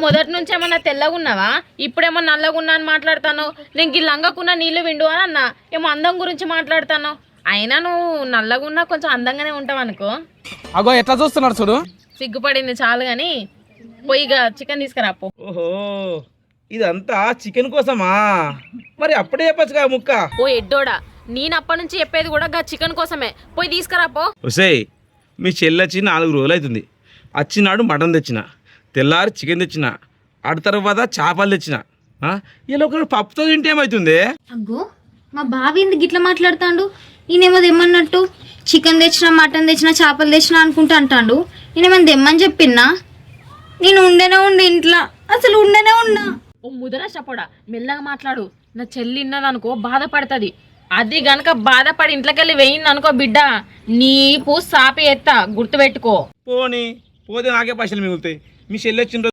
మొదటి నుంచి ఏమన్నా తెల్లగా ఉన్నావా? ఇప్పుడేమో నల్లగా ఉన్నా అని మాట్లాడతాను. నేను ఈ లంగకున్న నీళ్లు విండు అని అన్నా, ఏమో అందం గురించి మాట్లాడతాను. అయినా నువ్వు నల్లగా ఉన్నా కొంచెం అందంగానే ఉంటావు అనుకో. అగో ఎట్లా చూస్తున్నాడు చూడు. సిగ్గుపడింది చాలు గాని పోయిగా చికెన్ తీసుకురాపో. ఓహో ఇదంతా చికెన్ కోసమా? మరి అప్పుడే చెప్పచ్చుగా ముక్క. ఓ ఎడ్డోడా, నేను అప్పటి నుంచి చెప్పేది కూడా గా చికెన్ కోసమే. పోయి తీసుకురాపో. ఒసేయ్ మీ చెల్లొచ్చి 4 రోజులు అవుతుంది. వచ్చినాడు మటన్ తెచ్చిన, తెల్లారి చికెన్ తెచ్చిన, ఆడ తర్వాత చేపలు తెచ్చిన. ఇలా ఒకరు పప్పుతో తింటే ఏమవుతుంది? అగ్గో మా బావి ఎందుకు గిట్లా మాట్లాడుతాడు? ఈయనేమో తెమ్మన్నట్టు చికెన్ తెచ్చినా మటన్ తెచ్చినా చేపలు తెచ్చినా అనుకుంటా అంటాడు. నేనేమన్నా తెమ్మని చెప్పిన్నా? నేను ఉండే ఇంట్లో అసలు ఉండనే ఉన్నా. ఓ ముదర చెప్పడా, మెల్లగా మాట్లాడు. నా చెల్లి ఇన్నదనుకో బాధపడుతుంది. అది గనక బాధపడి ఇంట్లోకెళ్ళి వేయింది అనుకో బిడ్డ, నీపు సాపి ఎత్తా, గుర్తుపెట్టుకో. పోనీ పోతే నాకే పైసలు మిగులుతాయి. మీ చెల్లి వచ్చిన